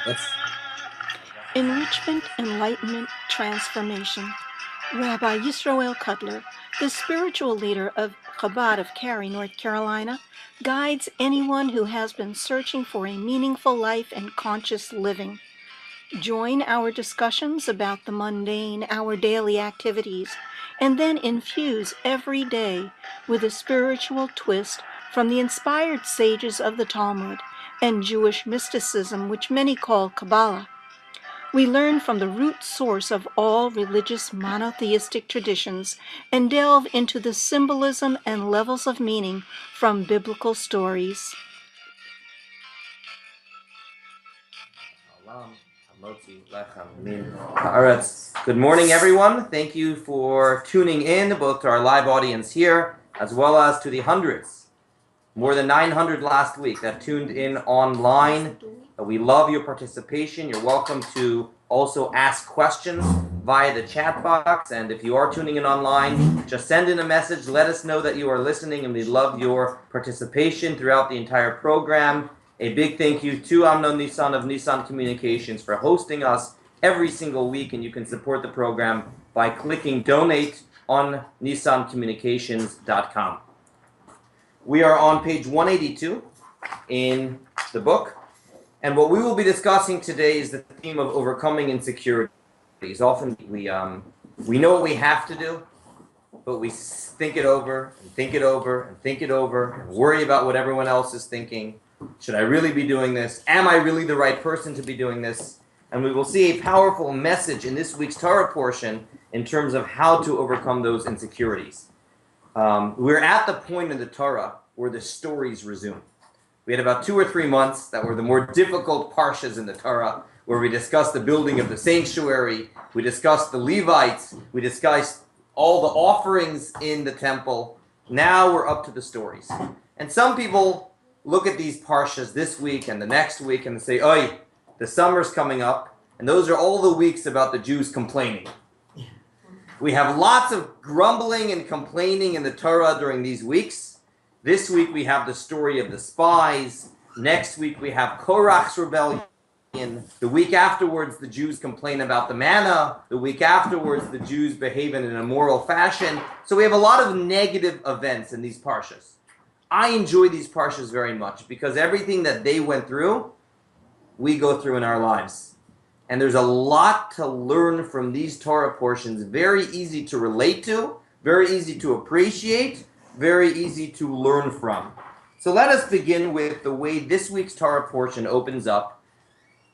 Let's Enrichment, Enlightenment, Transformation. Rabbi Yisroel Cutler, the spiritual leader of Chabad of Cary, North Carolina, guides anyone who has been searching for a meaningful life and conscious living. Join our discussions about the mundane, our daily activities, and then infuse every day with a spiritual twist from the inspired sages of the Talmud and Jewish mysticism, which many call Kabbalah. We learn from the root source of all religious monotheistic traditions and delve into the symbolism and levels of meaning from biblical stories. Good morning, everyone. Thank you for tuning in, both to our live audience here, as well as to the hundreds, more than 900 last week, that tuned in online. We love your participation. You're welcome to also ask questions via the chat box. And if you are tuning in online, just send in a message. Let us know that you are listening, and we love your participation throughout the entire program. A big thank you to Amnon Nissan of Nissan Communications for hosting us every single week, and you can support the program by clicking donate on nissancommunications.com. We are on page 182 in the book, and what we will be discussing today is the theme of overcoming insecurities. Often we know what we have to do, but we think it over and think it over and think it over and worry about what everyone else is thinking. Should I really be doing this? Am I really the right person to be doing this? And we will see a powerful message in this week's Torah portion in terms of how to overcome those insecurities. We're at the point in the Torah where the stories resume. We had about 2 or 3 months that were the more difficult parshas in the Torah, where we discussed the building of the sanctuary, we discussed the Levites, we discussed all the offerings in the temple. Now we're up to the stories. And some people look at these parshas this week and the next week and say, "Oi, the summer's coming up," and those are all the weeks about the Jews complaining. We have lots of grumbling and complaining in the Torah during these weeks. This week we have the story of the spies. Next week we have Korach's rebellion. The week afterwards, the Jews complain about the manna. The week afterwards, the Jews behave in an immoral fashion. So we have a lot of negative events in these parshas. I enjoy these parshas very much because everything that they went through, we go through in our lives. And there's a lot to learn from these Torah portions. Very easy to relate to, very easy to appreciate, very easy to learn from. So let us begin with the way this week's Torah portion opens up.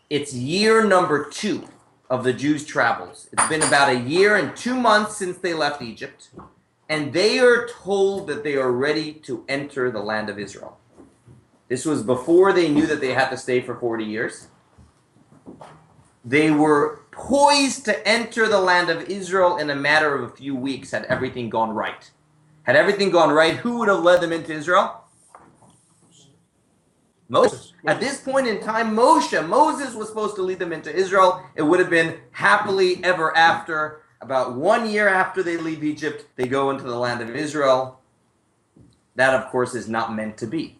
It's year number 2 of the Jews' travels. It's been about a year and 2 months since they left Egypt, and they are told that they are ready to enter the land of Israel. This was before they knew that they had to stay for 40 years. They were poised to enter the land of Israel in a matter of a few weeks had everything gone right. Had everything gone right, who would have led them into Israel? Moses. At this point in time, Moses was supposed to lead them into Israel. It would have been happily ever after. About 1 year after they leave Egypt, they go into the land of Israel. That, of course, is not meant to be.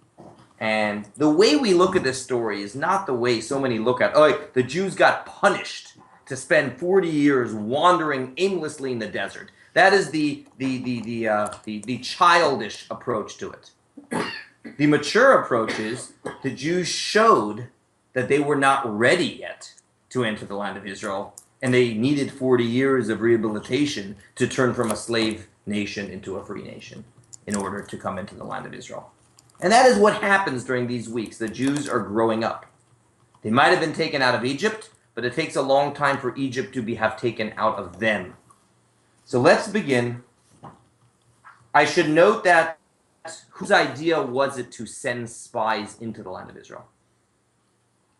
And the way we look at this story is not the way so many look at, the Jews got punished to spend 40 years wandering aimlessly in the desert. That is the childish approach to it. The mature approach is the Jews showed that they were not ready yet to enter the land of Israel, and they needed 40 years of rehabilitation to turn from a slave nation into a free nation in order to come into the land of Israel. And that is what happens during these weeks. The Jews are growing up. They might have been taken out of Egypt, but it takes a long time for Egypt to have taken out of them. So let's begin. I should note that whose idea was it to send spies into the land of Israel?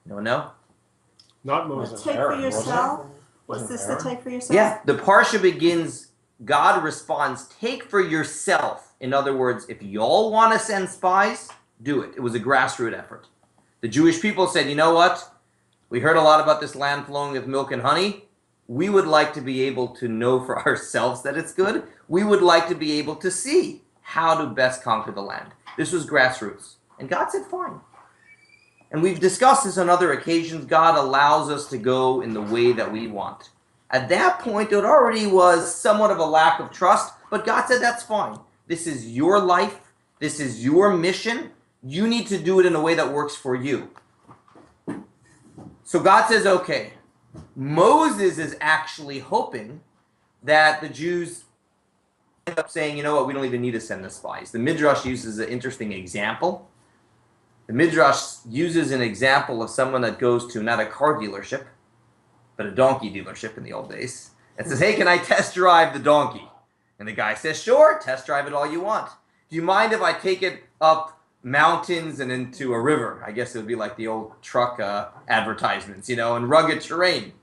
No? Not Moses. Take for yourself. Was this the take for yourself? Yeah, the Parsha begins, God responds, take for yourself. In other words, if y'all want to send spies, do it. It was a grassroots effort. The Jewish people said, you know what? We heard a lot about this land flowing with milk and honey. We would like to be able to know for ourselves that it's good. We would like to be able to see how to best conquer the land. This was grassroots. And God said, fine. And we've discussed this on other occasions. God allows us to go in the way that we want. At that point, it already was somewhat of a lack of trust, but God said, that's fine. This is your life. This is your mission. You need to do it in a way that works for you. So God says, okay. Moses is actually hoping that the Jews end up saying, you know what, we don't even need to send the spies. The Midrash uses an interesting example. The Midrash uses an example of someone that goes to not a car dealership, but a donkey dealership in the old days, and says, hey, can I test drive the donkey? And the guy says, sure, test drive it all you want. Do you mind if I take it up mountains and into a river? I guess it would be like the old truck advertisements, and rugged terrain.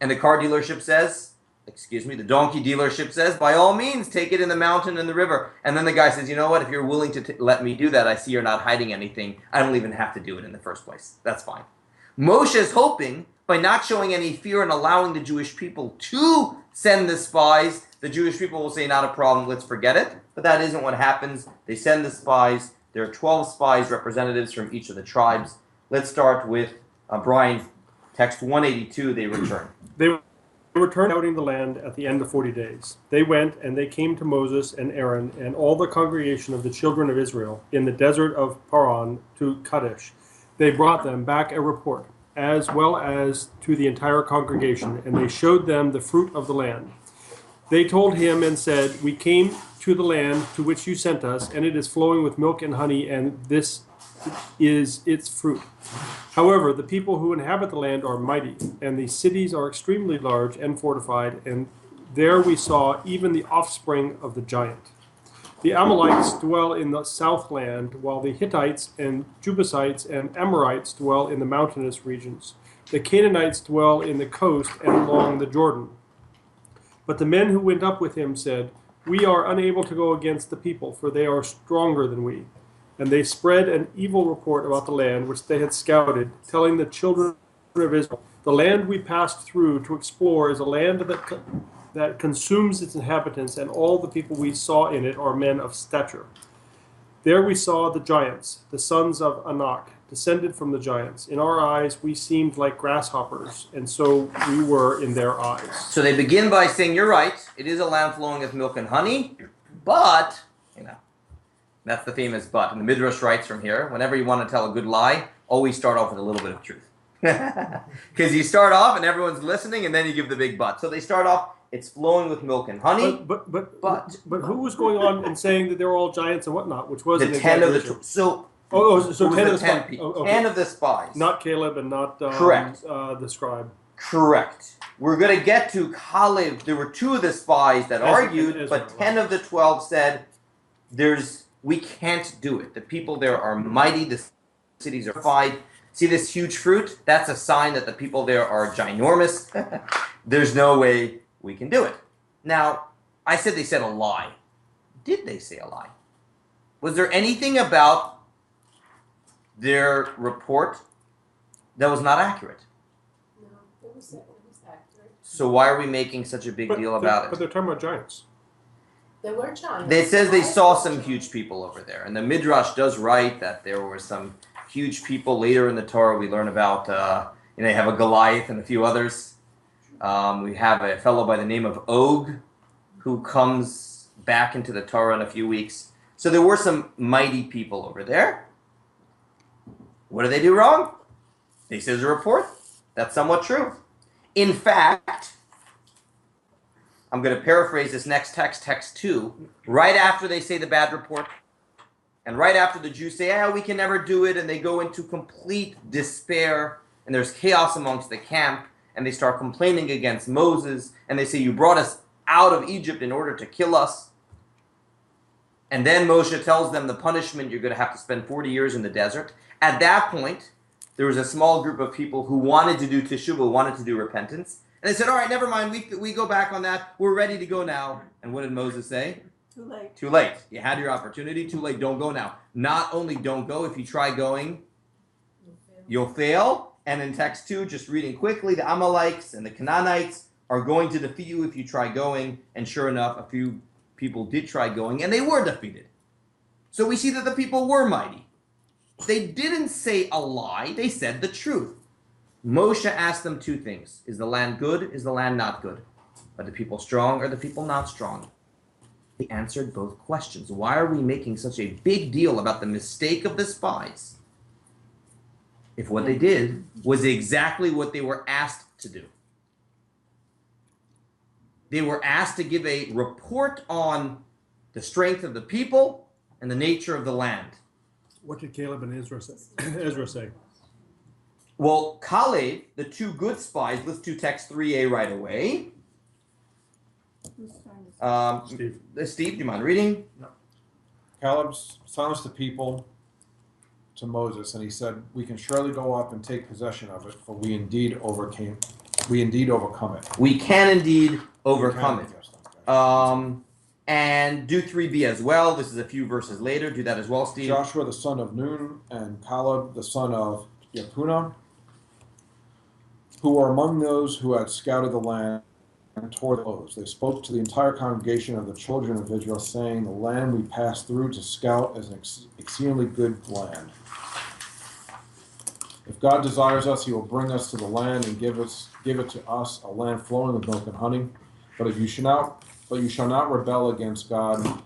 And the car dealership says, the donkey dealership says, by all means, take it in the mountain and the river. And then the guy says, you know what, if you're willing to let me do that, I see you're not hiding anything. I don't even have to do it in the first place. That's fine. Moshe is hoping, by not showing any fear and allowing the Jewish people to send the spies, the Jewish people will say, not a problem, let's forget it. But that isn't what happens. They send the spies. There are 12 spies, representatives from each of the tribes. Let's start with Brian, text 182, they return. They returned scouting the land at the end of 40 days. They went and they came to Moses and Aaron and all the congregation of the children of Israel in the desert of Paran to Kadesh. They brought them back a report, as well as to the entire congregation, and they showed them the fruit of the land. They told him and said, we came to the land to which you sent us, and it is flowing with milk and honey, and this is its fruit. However, the people who inhabit the land are mighty, and the cities are extremely large and fortified, and there we saw even the offspring of the giant. The Amalekites dwell in the southland, while the Hittites and Jebusites and Amorites dwell in the mountainous regions. The Canaanites dwell in the coast and along the Jordan. But the men who went up with him said, we are unable to go against the people, for they are stronger than we. And they spread an evil report about the land which they had scouted, telling the children of Israel, the land we passed through to explore is a land that consumes its inhabitants, and all the people we saw in it are men of stature. There we saw the giants, the sons of Anak, descended from the giants. In our eyes we seemed like grasshoppers, and so we were in their eyes. So they begin by saying, you're right, it is a land flowing with milk and honey, but, that's the famous but. And the Midrash writes from here, whenever you want to tell a good lie, always start off with a little bit of truth. Because you start off and everyone's listening, and then you give the big but. So they start off, it's flowing with milk and honey. But who was going on and saying that they were all giants and whatnot, which was the 10 of the so 10 of the spies. People. Okay. 10 of the spies. Not Caleb and not Correct. The scribe. Correct. We're going to get to Caleb. There were 2 of the spies that argued, but 10 of the 12 said, we can't do it. The people there are mighty. The cities are fortified. See this huge fruit? That's a sign that the people there are ginormous. There's no way we can do it. Now, I said they said a lie. Did they say a lie? Was there anything about their report that was not accurate? No, it was accurate. So why are we making such a big deal about it? But they're talking about giants. There were giants. It says they saw some huge people over there. And the Midrash does write that there were some huge people. Later in the Torah, we learn about, you have a Goliath and a few others. We have a fellow by the name of Og who comes back into the Torah in a few weeks. So there were some mighty people over there. What did they do wrong? They said a report. That's somewhat true. In fact, I'm going to paraphrase this next text, text 2, right after they say the bad report, and right after the Jews say, we can never do it, and they go into complete despair, and there's chaos amongst the camp, and they start complaining against Moses, and they say, you brought us out of Egypt in order to kill us. And then Moshe tells them the punishment, you're going to have to spend 40 years in the desert. At that point, there was a small group of people who wanted to do teshuvah, wanted to do repentance. And they said, all right, never mind, we go back on that. We're ready to go now. And what did Moses say? Too late. Too late. You had your opportunity. Too late. Don't go now. Not only don't go, if you try going, you'll fail. And in text 2, just reading quickly, the Amalekites and the Canaanites are going to defeat you if you try going. And sure enough, a few people did try going, and they were defeated. So we see that the people were mighty. they didn't say a lie, they said the truth. Moshe asked them two things. Is the land good? Is the land not good? Are the people strong? Are the people not strong? They answered both questions. Why are we making such a big deal about the mistake of the spies if what they did was exactly what they were asked to do? They were asked to give a report on the strength of the people and the nature of the land. What did Caleb and Ezra say? Well, Caleb, the two good spies, let's do text 3a right away. Steve. Steve, do you mind reading? Caleb silenced the people to Moses, and he said, "We can surely go up and take possession of it, for we indeed overcome it." We can indeed overcome it. Yes, okay. And do 3b as well. This is a few verses later. Do that as well, Steve. Joshua the son of Nun and Caleb the son of Jephunneh, who were among those who had scouted the land and toward the foes. They spoke to the entire congregation of the children of Israel, saying, "The land we passed through to scout is an exceedingly good land. If God desires us, he will bring us to the land and give it to us, a land flowing with milk and honey. But you shall not rebel against God,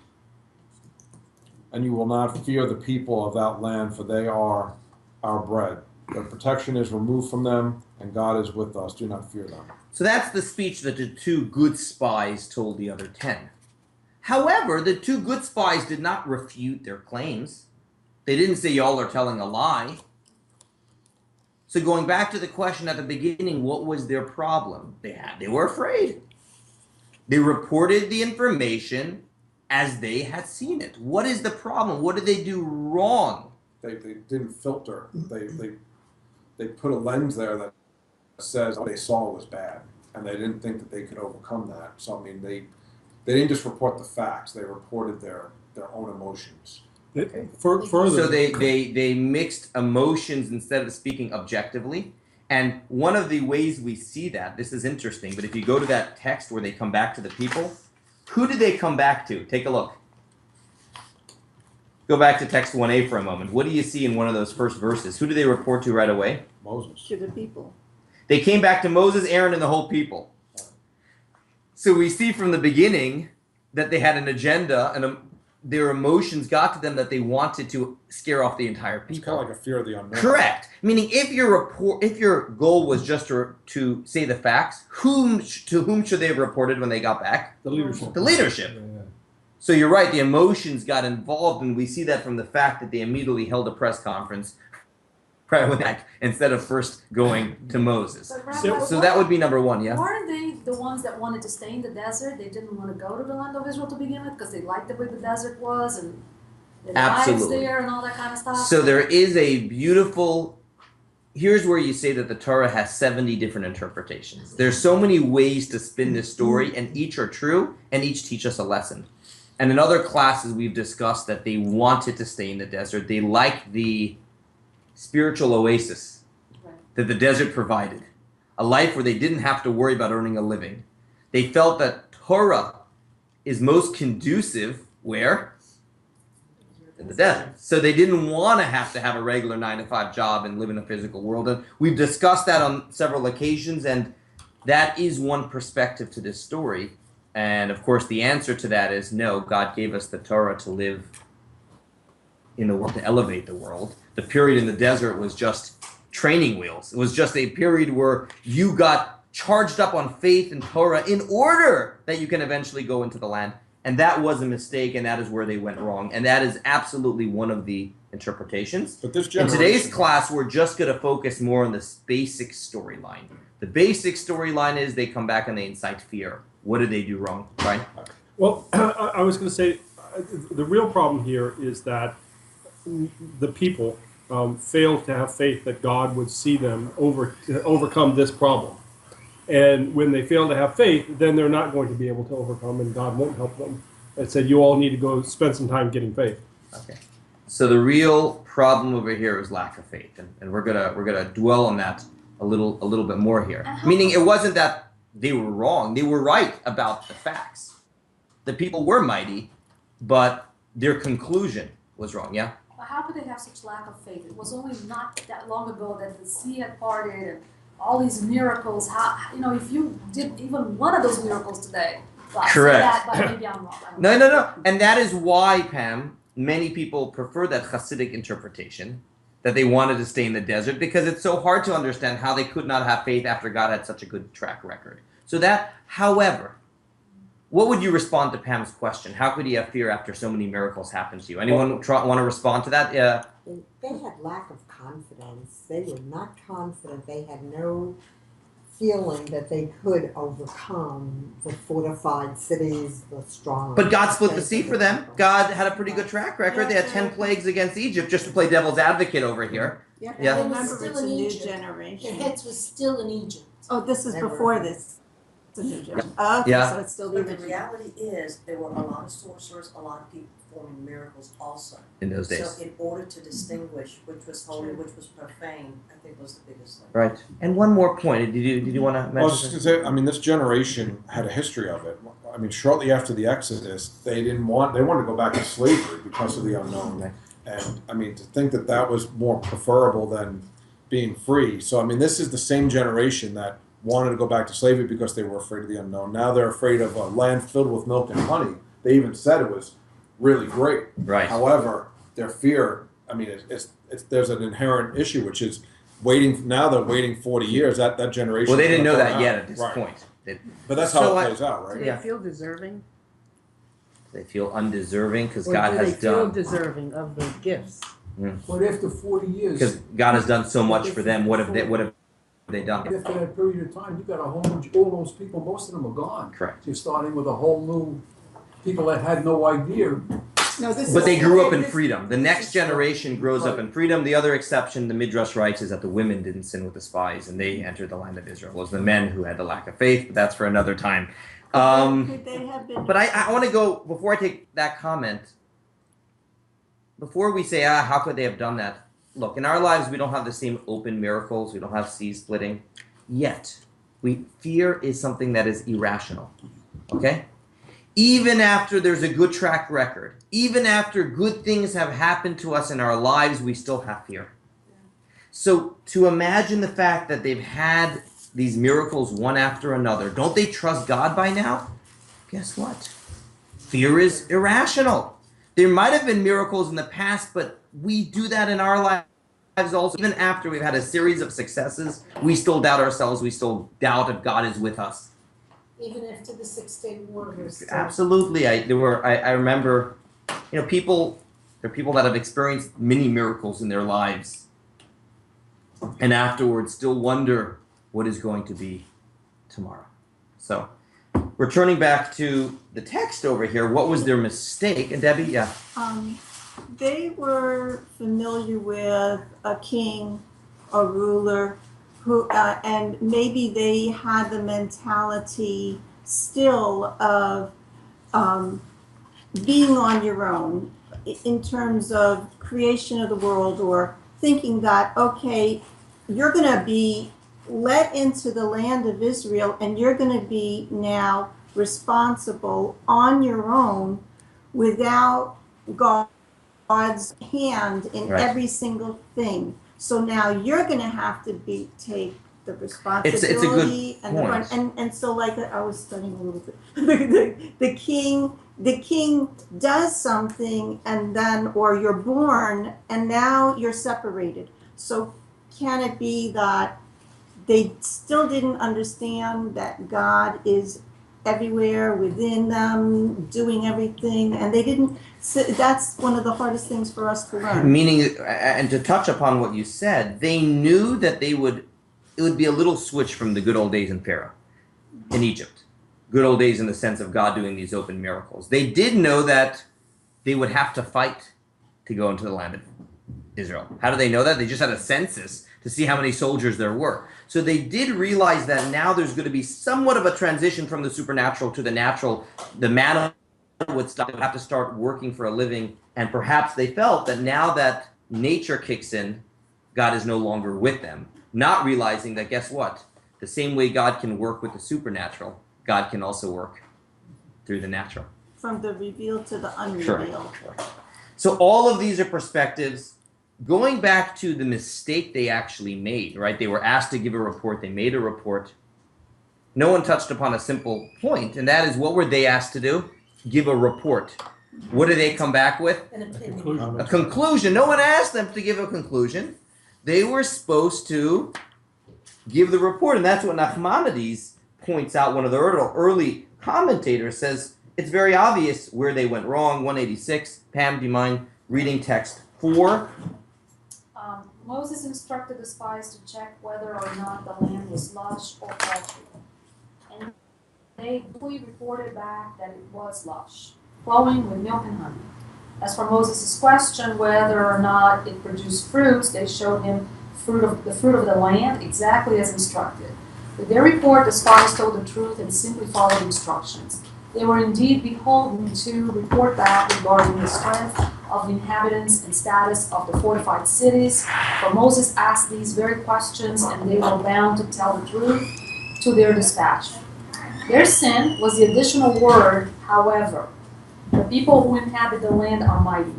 and you will not fear the people of that land, for they are our bread. Their protection is removed from them, and God is with us. Do not fear them." So that's the speech that the two good spies told the other 10. However, the two good spies did not refute their claims. They didn't say y'all are telling a lie. So going back to the question at the beginning, what was their problem? They were afraid. They reported the information as they had seen it. What is the problem? What did they do wrong? They didn't filter. They put a lens there that says what they saw was bad, and they didn't think that they could overcome that. So I mean, they didn't just report the facts; they reported their own emotions. Further, So they mixed emotions instead of speaking objectively. And one of the ways we see that, this is interesting, but if you go to that text where they come back to the people, who did they come back to? Take a look. Go back to text 1a for a moment. What do you see in one of those first verses? Who do they report to right away? Moses. To the people. They came back to Moses, Aaron, and the whole people. So we see from the beginning that they had an agenda, and their emotions got to them that they wanted to scare off the entire people. It's kind of like a fear of the unknown. Correct. Meaning, if your goal was just to say the facts, to whom should they have reported when they got back? the leadership. The leadership. Yeah. So you're right. The emotions got involved, and we see that from the fact that they immediately held a press conference right back instead of first going to Moses. But Rabbi, So that would be number one. Yeah. weren't they the ones that wanted to stay in the desert? They didn't want to go to the land of Israel to begin with because they liked the way the desert was and their lives Absolutely. there and all that kind of stuff. So there is a beautiful. Here's where you say that the Torah has 70 different interpretations. There's so many ways to spin this story, and each are true, and each teach us a lesson. And in other classes, we've discussed that they wanted to stay in the desert. They liked the spiritual oasis that the desert provided, a life where they didn't have to worry about earning a living. They felt that Torah is most conducive where? In the desert. So they didn't want to have a regular 9-to-5 job and live in a physical world. And we've discussed that on several occasions, and that is one perspective to this story. And of course, the answer to that is no, God gave us the Torah to live in the world, to elevate the world. The period in the desert was just training wheels. It was just a period where you got charged up on faith and Torah in order that you can eventually go into the land. And that was a mistake, and that is where they went wrong. And that is absolutely one of the interpretations. But this In generation, today's class, we're just going to focus more on this basic storyline. The basic storyline is they come back and they incite fear. What did they do wrong, right? Well, I was going to say the real problem here is that the people failed to have faith that God would see them overcome this problem. And when they fail to have faith, then they're not going to be able to overcome, and God won't help them. It said you all need to go spend some time getting faith. Okay. So the real problem over here is lack of faith, and we're gonna dwell on that a little bit more here. Meaning, it wasn't that they were wrong; they were right about the facts. The people were mighty, but their conclusion was wrong. Yeah. But how could they have such lack of faith? It was only not that long ago that the sea had parted and all these miracles. How, if you did even one of those miracles today, well, I say Correct. that, but maybe I'm wrong. I don't No, know. no, no. And that is why, Pam, many people prefer that Hasidic interpretation, that they wanted to stay in the desert, because it's so hard to understand how they could not have faith after God had such a good track record. So that, however, what would you respond to Pam's question? How could you have fear after so many miracles happen to you? Anyone want to respond to that? They had lack of confidence. They were not confident. They had no feeling that they could overcome the fortified cities, the strong. But God split the sea for them. God had a pretty good track record. They had 10 plagues against Egypt, just to play devil's advocate over here. Yeah, Yeah. They were remember still it's a in new Egypt. Their generation. heads were still in Egypt. Oh, this is They were- before this. It's a new generation. Okay, Yeah. so it's still the But the original. reality is, there were a lot of sorcerers, a lot of people performing miracles also. In those days. So in order to distinguish which was holy, which was profane, I think was the biggest thing. Right. And one more point. Did you want to I was mention? just going to say, I mean, this generation had a history of it. I mean, shortly after the Exodus, they wanted to go back to slavery because of the unknown. Right. And I mean, to think that that was more preferable than being free. So I mean, this is the same generation that wanted to go back to slavery because they were afraid of the unknown. Now they're afraid of a land filled with milk and honey. They even said it was really great. Right. However, their fear, I mean, it's there's an inherent issue, which is waiting. Now they're waiting 40 years. That generation. Well, they didn't know that out. yet at this Right. point. But that's So how I- it plays out, Do right? they Yeah. feel deserving? They feel undeserving because Or God do has they feel done. deserving of the gifts? But after 40 years, Because God has done so much for them. What have they done? after that period of time, you got a whole bunch, all those people, most of them are gone. Correct. You're starting with a whole new people that had no idea. No, this But is- they grew up in freedom. The next generation grows up in freedom. The other exception, the Midrash writes, is that the women didn't sin with the spies and they entered the land of Israel. It was the men who had the lack of faith, but that's for another time. Could they have been? But I want to go, before I take that comment, before we say, how could they have done that? Look, in our lives, we don't have the same open miracles. We don't have seas splitting. Yet, fear is something that is irrational. Okay? Even after there's a good track record, even after good things have happened to us in our lives, we still have fear. So to imagine the fact that they've had these miracles one after another, don't they trust God by now? Guess what? Fear is irrational. There might have been miracles in the past, but we do that in our lives also. Even after we've had a series of successes, we still doubt ourselves. We still doubt if God is with us. Even after the 6-day war was still. Absolutely. I remember, there are people that have experienced many miracles in their lives and afterwards still wonder what is going to be tomorrow. So, returning back to the text over here, what was their mistake? And Debbie, yeah. They were familiar with a king, a ruler, who, and maybe they had the mentality still of being on your own in terms of creation of the world, or thinking that, okay, you're going to be let into the land of Israel and you're going to be now responsible on your own without God's hand in Right. every single thing. So now you're going to have to take the responsibility It's a good and the point. run. And so, like I was studying a little bit, the king does something, and then, or you're born and now you're separated. So can it be that they still didn't understand that God is everywhere within them, doing everything, and they didn't? So that's one of the hardest things for us to learn. Meaning, and to touch upon what you said, they knew that it would be a little switch from the good old days in Pharaoh, in Egypt. Good old days in the sense of God doing these open miracles. They did know that they would have to fight to go into the land of Israel. How do they know that? They just had a census to see how many soldiers there were. So they did realize that now there's going to be somewhat of a transition from the supernatural to the natural. The man would have to start working for a living, and perhaps they felt that now that nature kicks in, God is no longer with them, not realizing that, guess what? The same way God can work with the supernatural, God can also work through the natural. From the revealed to the unrevealed. Sure. So all of these are perspectives. Going back to the mistake they actually made, right? They were asked to give a report. They made a report. No one touched upon a simple point, and that is, what were they asked to do? Give a report. What did they come back with? An opinion. Conclusion. A conclusion. No one asked them to give a conclusion. They were supposed to give the report, and that's what Nachmanides points out. One of the early commentators says it's very obvious where they went wrong. 186. Pam, do you mind reading text 4? Moses instructed the spies to check whether or not the land was lush or paltry. And they quickly reported back that it was lush, flowing with milk and honey. As for Moses' question whether or not it produced fruits, they showed him the fruit of the land exactly as instructed. With their report, the spies told the truth and simply followed instructions. They were indeed beholden to report back regarding the strength of the inhabitants and status of the fortified cities, for Moses asked these very questions, and they were bound to tell the truth to their dispatch. Their sin was the additional word, however. The people who inhabit the land are mighty.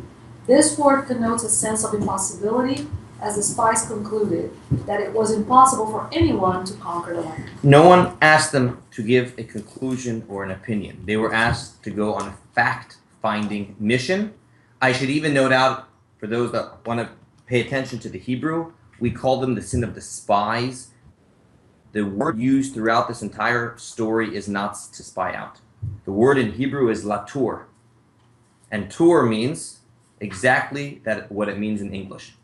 This word connotes a sense of impossibility, as the spies concluded that it was impossible for anyone to conquer the land. No one asked them to give a conclusion or an opinion. They were asked to go on a fact-finding mission. I should even note out, for those that want to pay attention to the Hebrew, we call them the sin of the spies. The word used throughout this entire story is not to spy out. The word in Hebrew is latur. And tur means exactly what it means in English.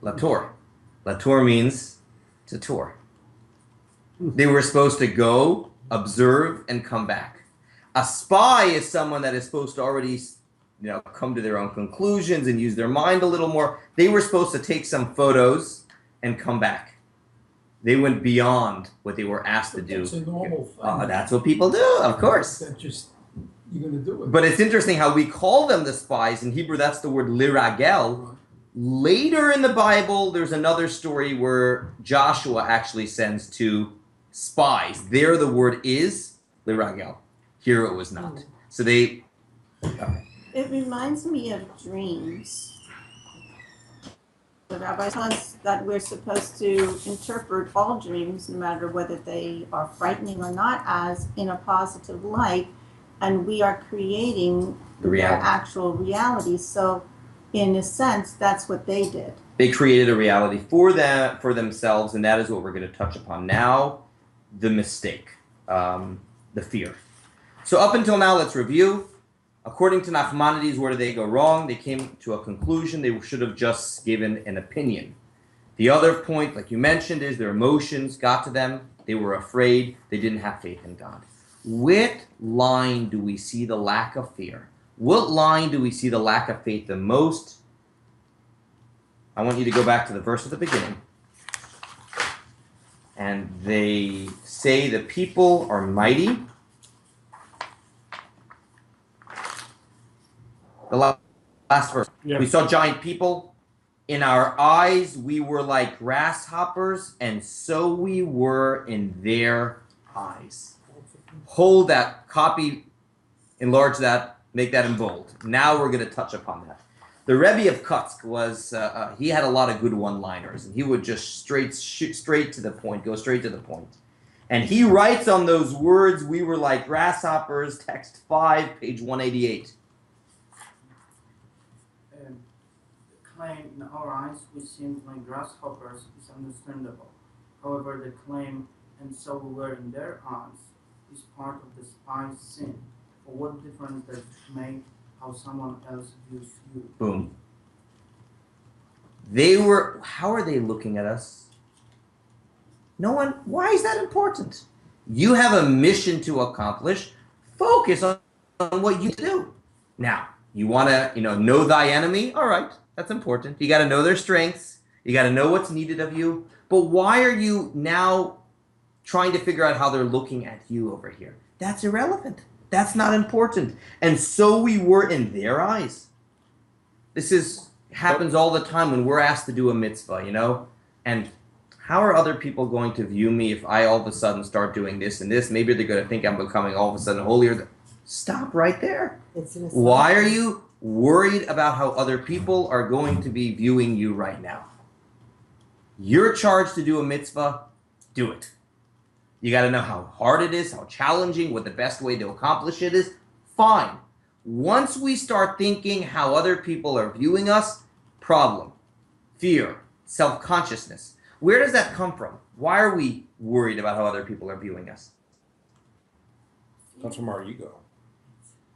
Latur. Latur means to tour. They were supposed to go, observe, and come back. A spy is someone that is supposed to already, come to their own conclusions and use their mind a little more. They were supposed to take some photos and come back. They went beyond what they were asked to do. That's a normal thing. That's what people do, of course. That just, you're going to do it. But it's interesting how we call them the spies. In Hebrew, that's the word liragel. Later in the Bible, there's another story where Joshua actually sends 2 spies. There the word is liragel. Here it was not. So they... Okay. It reminds me of dreams. The rabbi tells us that we're supposed to interpret all dreams, no matter whether they are frightening or not, as in a positive light, and we are creating their actual reality. So, in a sense, that's what they did. They created a reality for themselves, and that is what we're going to touch upon now: the mistake, the fear. So up until now, let's review. According to Nachmanides, where did they go wrong? They came to a conclusion. They should have just given an opinion. The other point, like you mentioned, is their emotions got to them. They were afraid. They didn't have faith in God. What line do we see the lack of fear? What line do we see the lack of faith the most? I want you to go back to the verse at the beginning. And they say the people are mighty. The last verse. Yeah. We saw giant people. In our eyes, we were like grasshoppers, and so we were in their eyes. Hold that, copy, enlarge that, make that in bold. Now we're going to touch upon that. The Rebbe of Kutsk was, he had a lot of good one-liners, and he would just shoot straight to the point, go straight to the point. And he writes on those words, we were like grasshoppers, text 5, page 188. The claim in our eyes, which seems like grasshoppers, is understandable. However, the claim, and so we were in their eyes, is part of the spy's sin. For what difference does it make how someone else views you? Boom. How are they looking at us? No one, why is that important? You have a mission to accomplish. Focus on what you do. Now, you want to, know thy enemy? All right, that's important. You got to know their strengths. You got to know what's needed of you. But why are you now trying to figure out how they're looking at you over here? That's irrelevant. That's not important. And so we were in their eyes. This happens all the time when we're asked to do a mitzvah, And how are other people going to view me if I all of a sudden start doing this and this? Maybe they're going to think I'm becoming all of a sudden holier. Stop right there. Why are you worried about how other people are going to be viewing you right now. You're charged to do a mitzvah, do it. You got to know how hard it is, how challenging, what the best way to accomplish it is. Fine. Once we start thinking how other people are viewing us, problem, fear, self-consciousness. Where does that come from? Why are we worried about how other people are viewing us? It comes from our ego.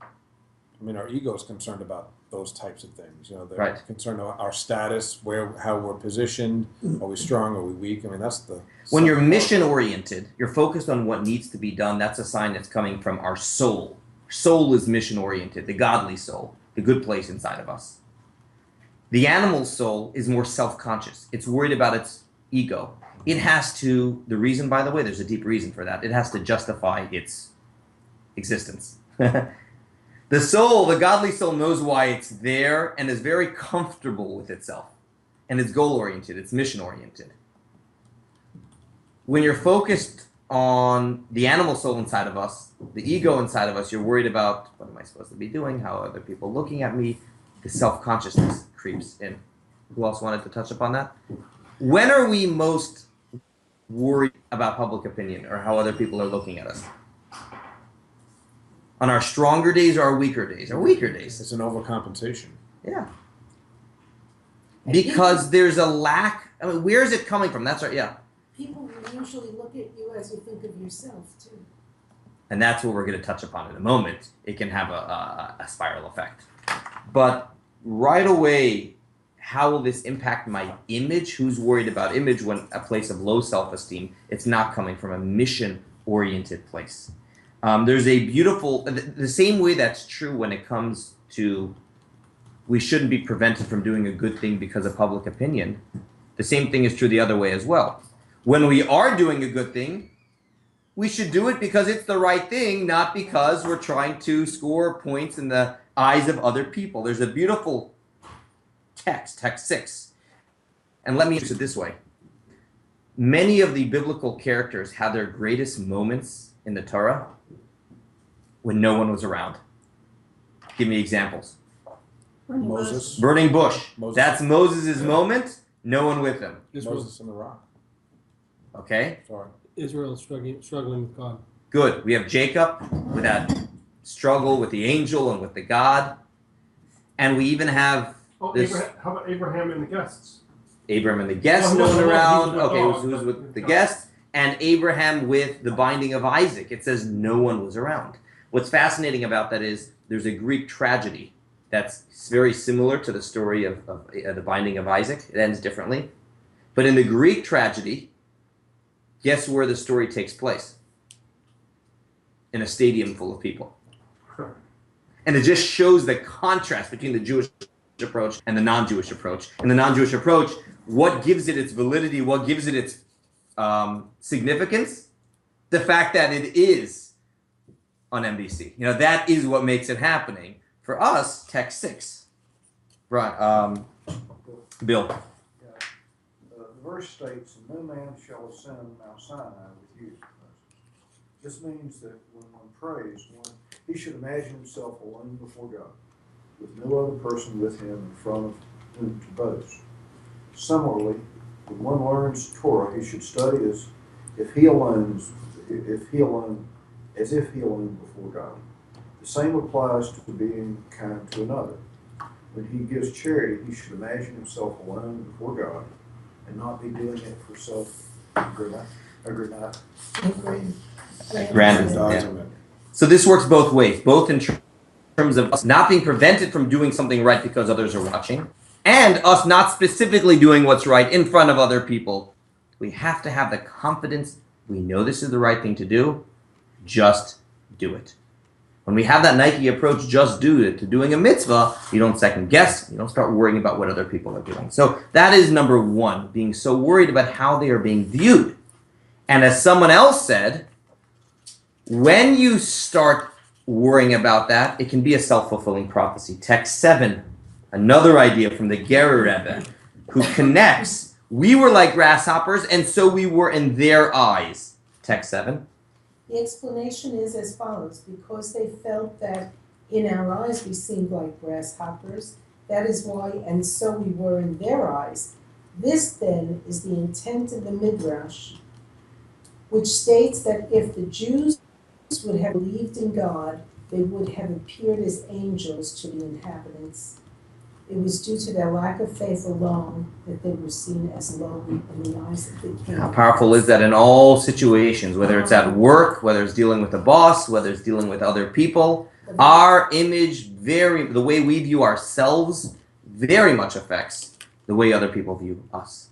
I mean, our ego is concerned about those types of things. You know, they're Right. concerned about our status, how we're positioned, are we strong, are we weak? I mean, that's the... When you're mission-oriented, you're focused on what needs to be done, that's a sign that's coming from our soul. Soul is mission-oriented, the godly soul, the good place inside of us. The animal soul is more self-conscious. It's worried about its ego. It has to, the reason, by the way, there's a deep reason for that, it has to justify its existence. The soul, the godly soul, knows why it's there and is very comfortable with itself. And it's goal-oriented, it's mission-oriented. When you're focused on the animal soul inside of us, the ego inside of us, you're worried about, what am I supposed to be doing? How are other people looking at me? The self-consciousness creeps in. Who else wanted to touch upon that? When are we most worried about public opinion or how other people are looking at us? On our stronger days or our weaker days? Our weaker days. It's an overcompensation. Yeah. Because there's a lack, I mean, where is it coming from? That's right, yeah. People will usually look at you as you think of yourself, too. And that's what we're going to touch upon in a moment. It can have a spiral effect. But right away, how will this impact my image? Who's worried about image when a place of low self-esteem? It's not coming from a mission-oriented place. There's a beautiful, the same way that's true when it comes to we shouldn't be prevented from doing a good thing because of public opinion. The same thing is true the other way as well. When we are doing a good thing, we should do it because it's the right thing, not because we're trying to score points in the eyes of other people. There's a beautiful text 6. And let me use it this way. Many of the biblical characters had their greatest moments in the Torah when no one was around. Give me examples. Moses. Burning bush. Moses. That's Moses' moment. No one with him. Moses and the rock. Okay? Sorry. Israel struggling with God. Good. We have Jacob with that struggle with the angel and with the God. And we even have this... How about Abraham and the guests? Abraham and the guests, no one around. Okay, who's with the guests? And Abraham with the binding of Isaac. It says no one was around. What's fascinating about that is there's a Greek tragedy that's very similar to the story of the binding of Isaac. It ends differently. But in the Greek tragedy, guess where the story takes place? In a stadium full of people. And it just shows the contrast between the Jewish approach and the non-Jewish approach. In the non-Jewish approach, what gives it its validity, what gives it its significance? The fact that it is on NBC. You know, that is what makes it happening. For us, text 6. Right, Bill. The verse states, "No man shall ascend Mount Sinai with you." This means that when one prays, he should imagine himself alone before God, with no other person with him in front of whom to boast. Similarly, when one learns Torah, he should study as if he alone before God. The same applies to being kind to another. When he gives charity, he should imagine himself alone before God and not be doing it for self-aggrandizement. Yeah. So this works both ways, both in terms of us not being prevented from doing something right because others are watching, and us not specifically doing what's right in front of other people. We have to have the confidence, we know this is the right thing to do, just do it. When we have that Nike approach, just do it, to doing a mitzvah, you don't second guess, you don't start worrying about what other people are doing. So that is number one, being so worried about how they are being viewed. And as someone else said, when you start worrying about that, it can be a self-fulfilling prophecy. Text 7, another idea from the Gerer Rebbe, who connects, we were like grasshoppers, and so we were in their eyes. Text 7. The explanation is as follows: because they felt that In our eyes, we seemed like grasshoppers. That is why, and so we were in their eyes. This, then, is the intent of the Midrash, which states that if the Jews would have believed in God, they would have appeared as angels to the inhabitants. It was due to their lack of faith alone that they were seen as lowly in the eyes of the king. How powerful is that in all situations, whether it's at work, whether it's dealing with the boss, whether it's dealing with other people, our image, the way we view ourselves, very much affects the way other people view us.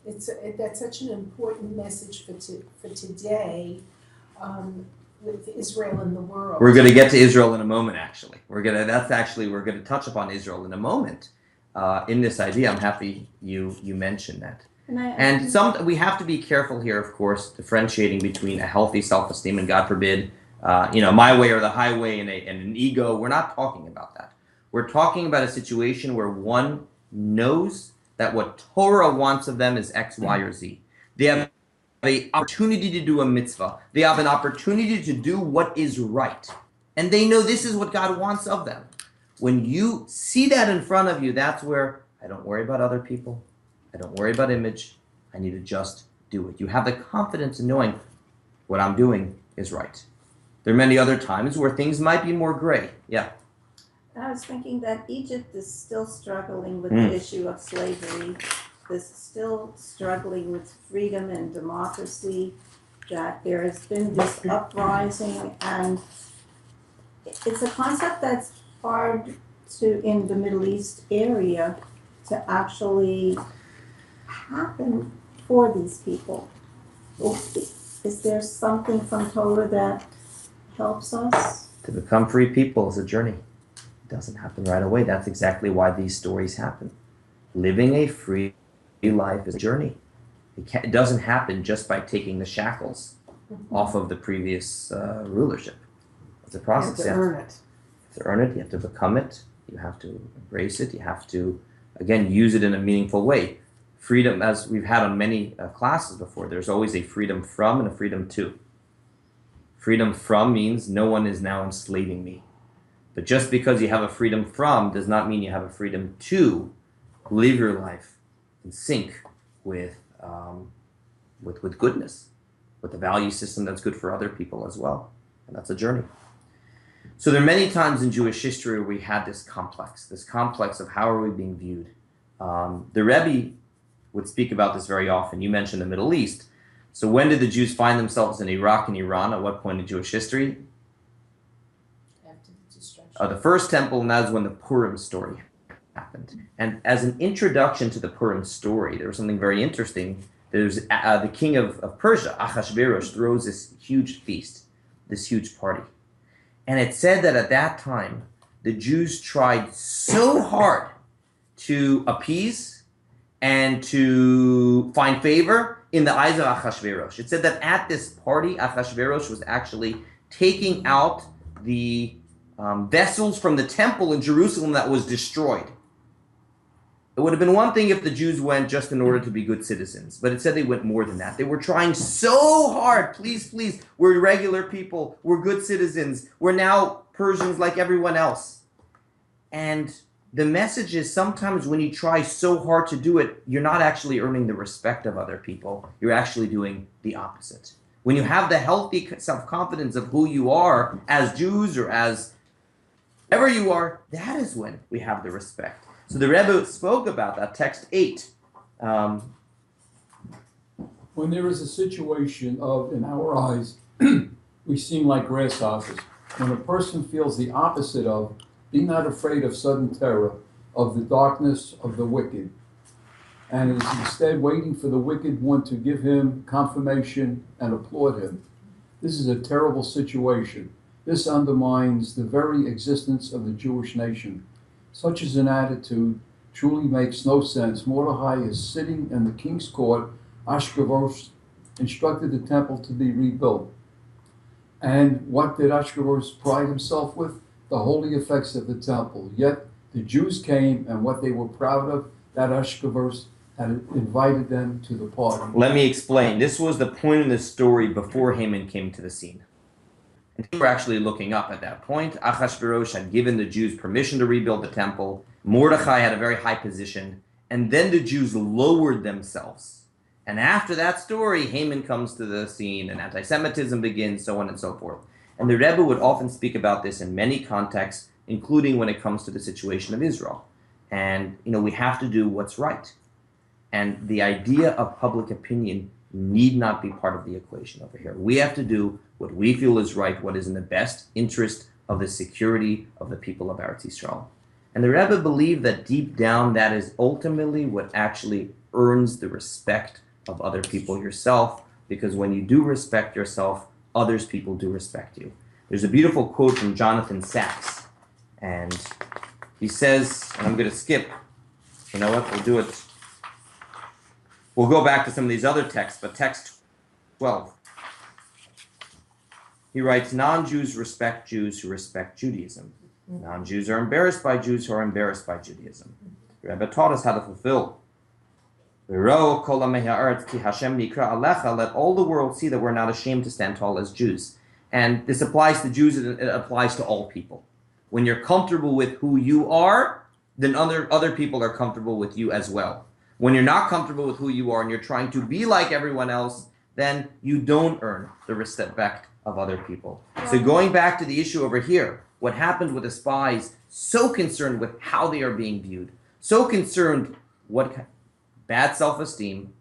That's such an important message for today, with Israel and the world. We're going to get to Israel in a moment, actually. We're going to touch upon Israel in a moment. In this idea, I'm happy you mentioned that. And we have to be careful here, of course, differentiating between a healthy self-esteem and, God forbid, my way or the highway and an ego. We're not talking about that. We're talking about a situation where one knows that what Torah wants of them is X, Y, or Z. They have an opportunity to do a mitzvah. They have an opportunity to do what is right. And they know this is what God wants of them. When you see that in front of you, that's where I don't worry about other people. I don't worry about image. I need to just do it. You have the confidence in knowing what I'm doing is right. There are many other times where things might be more gray. Yeah. I was thinking that Egypt is still struggling with the issue of slavery. Is still struggling with freedom and democracy, that there has been this uprising, and it's a concept that's hard in the Middle East area to actually happen for these people. Is there something from Torah that helps us? To become free people is a journey. It doesn't happen right away. That's exactly why these stories happen. Living a free life is a journey. It doesn't happen just by taking the shackles off of the previous rulership. It's a process. You have to earn it. You have to earn it. You have to become it. You have to embrace it. You have to, again, use it in a meaningful way. Freedom, as we've had on many classes before, there's always a freedom from and a freedom to. Freedom from means no one is now enslaving me. But just because you have a freedom from does not mean you have a freedom to live your life in sync with goodness, with the value system that's good for other people as well. And that's a journey. So there are many times in Jewish history where we had this complex of how are we being viewed. The Rebbe would speak about this very often. You mentioned the Middle East. So when did the Jews find themselves in Iraq and Iran? At what point in Jewish history? After the destruction. The first temple, and that's when the Purim story happened. And as an introduction to the Purim story, there was something very interesting. There's the king of Persia, Achashverosh, throws this huge feast, this huge party. And it said that at that time, the Jews tried so hard to appease and to find favor in the eyes of Achashverosh. It said that at this party, Achashverosh was actually taking out the vessels from the temple in Jerusalem that was destroyed. It would have been one thing if the Jews went just in order to be good citizens, but it said they went more than that. They were trying so hard. Please, please, we're regular people. We're good citizens. We're now Persians like everyone else. And the message is sometimes when you try so hard to do it, you're not actually earning the respect of other people. You're actually doing the opposite. When you have the healthy self-confidence of who you are as Jews or as whoever you are, that is when we have the respect. So the Rebbe spoke about that, text 8. When there is a situation of, in our eyes, we seem like grasshoppers, when a person feels the opposite of, be not afraid of sudden terror, of the darkness of the wicked, and is instead waiting for the wicked one to give him confirmation and applaud him. This is a terrible situation. This undermines the very existence of the Jewish nation. Such as an attitude truly makes no sense. Mordecai is sitting in the king's court. Ashkenaz instructed the temple to be rebuilt. And what did Ashkenaz pride himself with? The holy effects of the temple. Yet the Jews came, and what they were proud of, that Ashkenaz had invited them to the party. Let me explain. This was the point in the story before Haman came to the scene. And they were actually looking up at that point. Achashverosh had given the Jews permission to rebuild the temple. Mordechai had a very high position. And then the Jews lowered themselves. And after that story, Haman comes to the scene and anti-Semitism begins, so on and so forth. And the Rebbe would often speak about this in many contexts, including when it comes to the situation of Israel. And, we have to do what's right. And the idea of public opinion need not be part of the equation over here. We have to do what we feel is right, what is in the best interest of the security of the people of Eretz Yisrael. And the Rebbe believed that deep down that is ultimately what actually earns the respect of other people yourself, because when you do respect yourself, others people do respect you. There's a beautiful quote from Jonathan Sachs, and he says, and I'm going to skip, you know what, we'll do it. We'll go back to some of these other texts, but text 12. He writes, non-Jews respect Jews who respect Judaism. Non-Jews are embarrassed by Jews who are embarrassed by Judaism. The Rebbe taught us how to fulfill. Let all the world see that we're not ashamed to stand tall as Jews. And this applies to Jews, it applies to all people. When you're comfortable with who you are, then other people are comfortable with you as well. When you're not comfortable with who you are and you're trying to be like everyone else, then you don't earn the respect of other people. So going back to the issue over here, what happened with the spies, so concerned with how they are being viewed, so concerned bad self-esteem,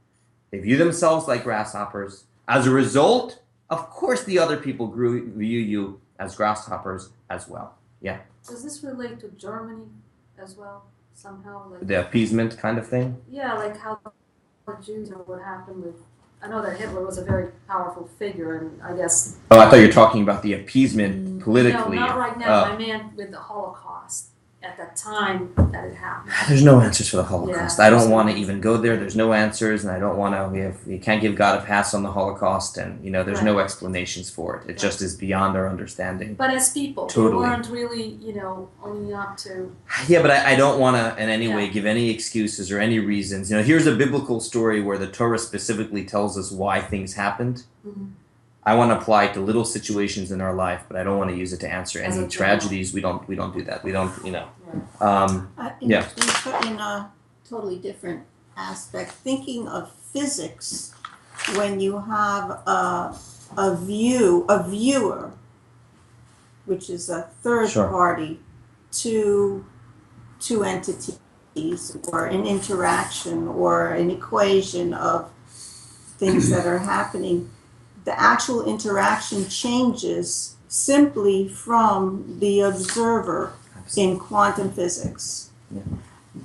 they view themselves like grasshoppers. As a result, of course the other people view you as grasshoppers as well. Yeah. Does this relate to Germany as well, somehow? Like the appeasement kind of thing? Yeah, like how the Jews, what happened with, I know that Hitler was a very powerful figure, and I guess... Oh, I thought you were talking about the appeasement politically. No, not right now. I meant with the Holocaust. At that time that it happened. There's no answers for the Holocaust. Yeah, I don't want to even go there. There's no answers, and I don't want to. We can't give God a pass on the Holocaust, and there's no explanations for it. It just is beyond our understanding. But as people, totally. We weren't really, owning up to. Yeah, but I don't want to in any way give any excuses or any reasons. Here's a biblical story where the Torah specifically tells us why things happened. Mm-hmm. I want to apply it to little situations in our life, but I don't want to use it to answer any tragedies. We don't do that. We don't, In a totally different aspect, thinking of physics, when you have a viewer, which is a third party, two entities, or an interaction, or an equation of things that are happening. The actual interaction changes simply from the observer in quantum physics. Yeah.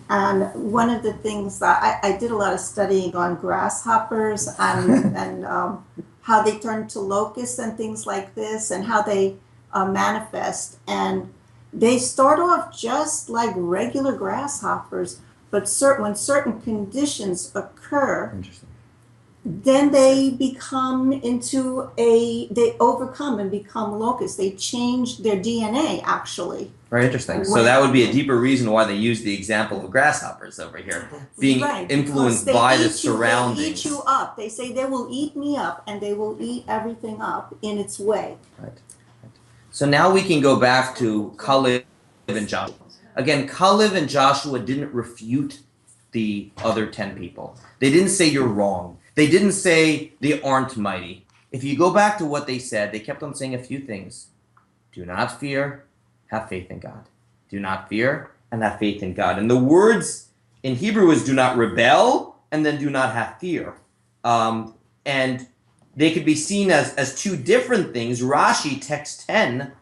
And one of the things that I did a lot of studying on grasshoppers and how they turn to locusts and things like this, and how they manifest. And they start off just like regular grasshoppers, but when certain conditions occur, then they overcome and become locusts. They change their DNA, actually. Very interesting. So that would be a deeper reason why they use the example of grasshoppers over here, being influenced by the surroundings. They eat you up. They say they will eat me up, and they will eat everything up in its way. Right. So now we can go back to Kalev and Joshua. Again, Kalev and Joshua didn't refute the other 10 people. They didn't say you're wrong. They didn't say they aren't mighty. If you go back to what they said, they kept on saying a few things. Do not fear, have faith in God. Do not fear and have faith in God. And the words in Hebrew is do not rebel and then do not have fear. And they could be seen as two different things. Rashi, text 10,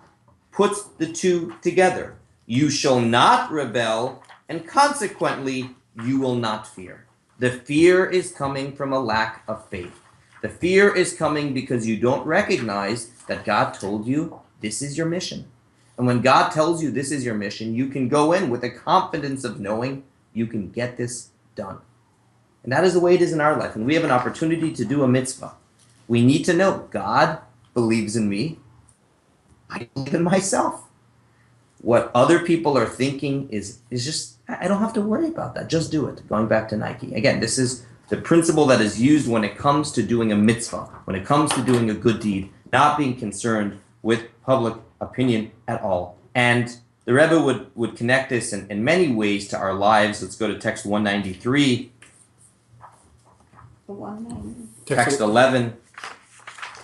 puts the two together. You shall not rebel, and consequently, you will not fear. The fear is coming from a lack of faith. The fear is coming because you don't recognize that God told you this is your mission. And when God tells you this is your mission, you can go in with the confidence of knowing you can get this done. And that is the way it is in our life. And we have an opportunity to do a mitzvah. We need to know God believes in me. I believe in myself. What other people are thinking is just, I don't have to worry about that. Just do it. Going back to Nike. Again, this is the principle that is used when it comes to doing a mitzvah, when it comes to doing a good deed, not being concerned with public opinion at all. And the Rebbe would connect this in many ways to our lives. Let's go to text 193, 190. text 11.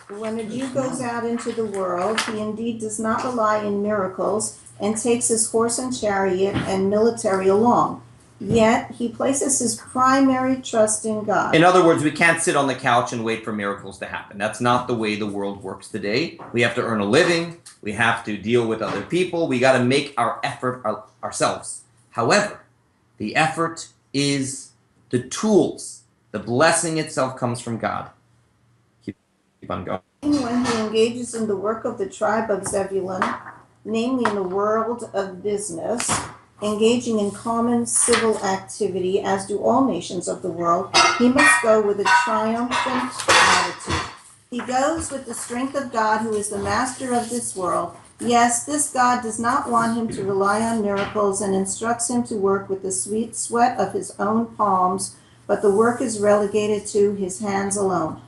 When a Jew goes out into the world, he indeed does not rely in miracles and takes his horse and chariot and military along. Yet he places his primary trust in God. In other words, we can't sit on the couch and wait for miracles to happen. That's not the way the world works today. We have to earn a living. We have to deal with other people. We got to make our effort ourselves. However, the effort is the tools. The blessing itself comes from God. Keep on going. When he engages in the work of the tribe of Zebulun, namely in the world of business, engaging in common civil activity, as do all nations of the world, he must go with a triumphant attitude. He goes with the strength of God, who is the master of this world. Yes, this God does not want him to rely on miracles and instructs him to work with the sweet sweat of his own palms, but the work is relegated to his hands alone.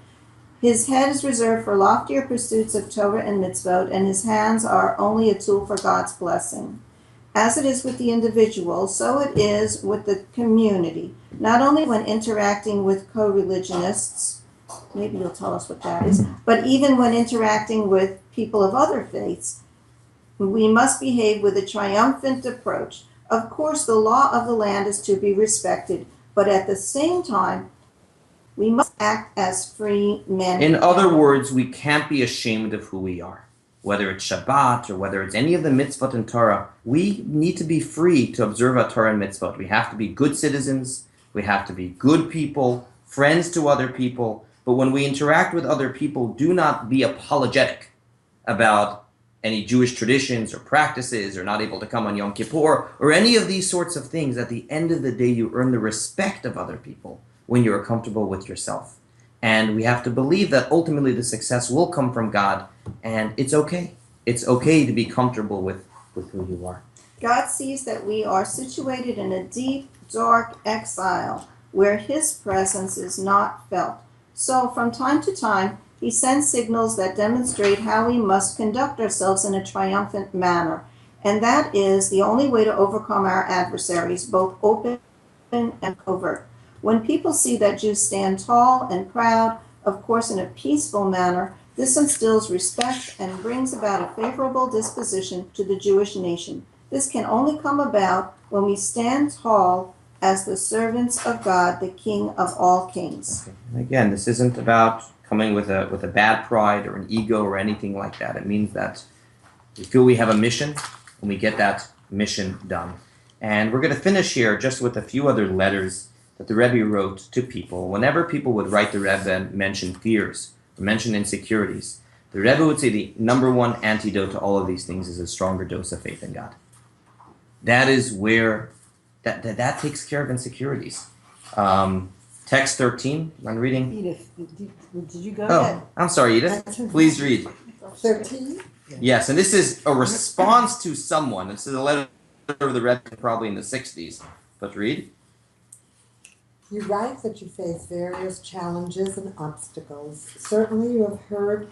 His head is reserved for loftier pursuits of Torah and mitzvot, and his hands are only a tool for God's blessing. As it is with the individual, so it is with the community. Not only when interacting with co-religionists, maybe you'll tell us what that is, but even when interacting with people of other faiths, we must behave with a triumphant approach. Of course, the law of the land is to be respected, but at the same time, we must act as free men. In other words, we can't be ashamed of who we are. Whether it's Shabbat or whether it's any of the mitzvot and Torah, we need to be free to observe our Torah and mitzvot. We have to be good citizens. We have to be good people, friends to other people. But when we interact with other people, do not be apologetic about any Jewish traditions or practices or not able to come on Yom Kippur or any of these sorts of things. At the end of the day, you earn the respect of other people when you are comfortable with yourself. And we have to believe that ultimately the success will come from God, and it's okay. It's okay to be comfortable with who you are. God sees that we are situated in a deep, dark exile where his presence is not felt. So from time to time, he sends signals that demonstrate how we must conduct ourselves in a triumphant manner. And that is the only way to overcome our adversaries, both open and covert. When people see that Jews stand tall and proud, of course in a peaceful manner, this instills respect and brings about a favorable disposition to the Jewish nation. This can only come about when we stand tall as the servants of God, the King of all kings. Okay. And again, this isn't about coming with a bad pride or an ego or anything like that. It means that we feel we have a mission and we get that mission done. And we're going to finish here just with a few other letters that the Rebbe wrote to people. Whenever people would write the Rebbe and mention fears or mention insecurities, the Rebbe would say the number one antidote to all of these things is a stronger dose of faith in God. That is where that takes care of insecurities. Text 13, I'm reading. Edith, did you go ahead? Oh, I'm sorry, Edith. Please read. 13? Yes, and this is a response to someone. This is a letter of the Rebbe probably in the 60s. But read. You write that you face various challenges and obstacles. Certainly you have heard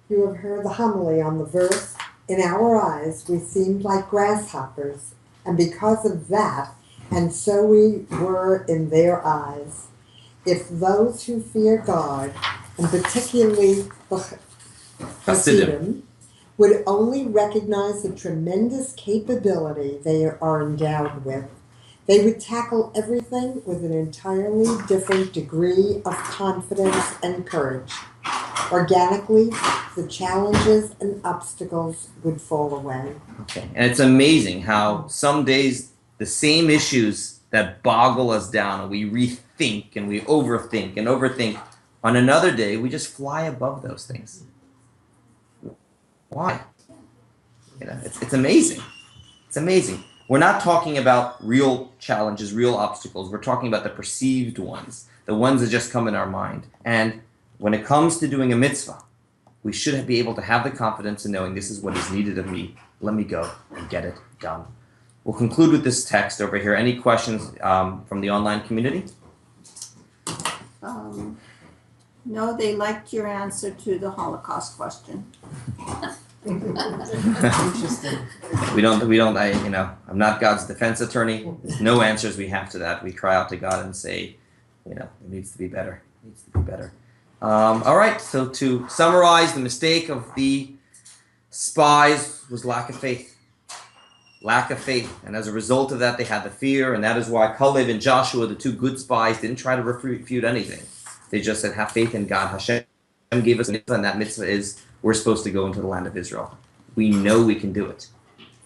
the homily on the verse, "In our eyes we seemed like grasshoppers, and because of that, and so we were in their eyes. If those who fear God, and particularly the Hasidim, would only recognize the tremendous capability they are endowed with, they would tackle everything with an entirely different degree of confidence and courage. Organically, the challenges and obstacles would fall away." Okay, and it's amazing how some days the same issues that boggle us down and we rethink and we overthink, on another day we just fly above those things. Why? It's amazing. It's amazing. We're not talking about real challenges, real obstacles. We're talking about the perceived ones, the ones that just come in our mind. And when it comes to doing a mitzvah, we should be able to have the confidence in knowing this is what is needed of me. Let me go and get it done. We'll conclude with this text over here. Any questions from the online community? No, they liked your answer to the Holocaust question. Interesting. We don't, I'm not God's defense attorney. There's no answers we have to that. We cry out to God and say, it needs to be better. It needs to be better. All right, so to summarize, the mistake of the spies was lack of faith. Lack of faith. And as a result of that, they had the fear, and that is why Caleb and Joshua, the two good spies, didn't try to refute anything. They just said, have faith in God. Hashem gave us a mitzvah, and that mitzvah is we're supposed to go into the land of Israel. We know we can do it.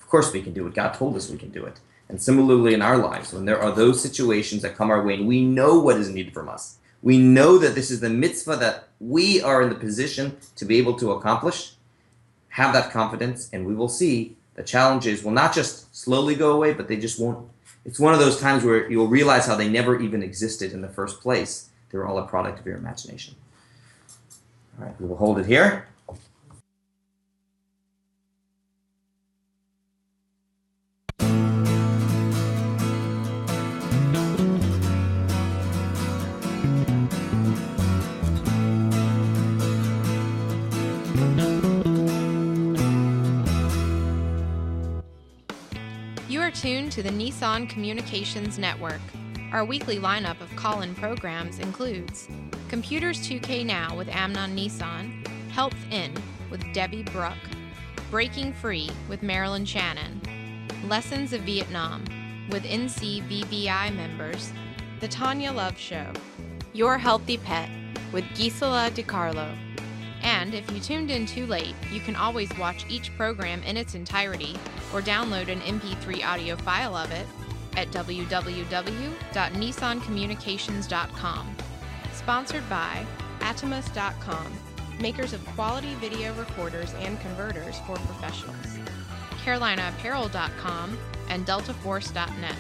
Of course we can do it. God told us we can do it. And similarly in our lives, when there are those situations that come our way and we know what is needed from us, we know that this is the mitzvah that we are in the position to be able to accomplish, have that confidence, and we will see the challenges will not just slowly go away, but they just won't. It's one of those times where you'll realize how they never even existed in the first place. They were all a product of your imagination. All right, we will hold it here. You are tuned to the Nissan Communications Network. Our weekly lineup of call-in programs includes Computers 2K Now with Amnon Nissan, Health In with Debbie Bruck, Breaking Free with Marilyn Shannon, Lessons of Vietnam with NCVBI members, The Tanya Love Show, Your Healthy Pet with Gisela DiCarlo. And if you tuned in too late, you can always watch each program in its entirety or download an MP3 audio file of it at www.nissancommunications.com. Sponsored by Atomus.com, makers of quality video recorders and converters for professionals, CarolinaApparel.com, and DeltaForce.net.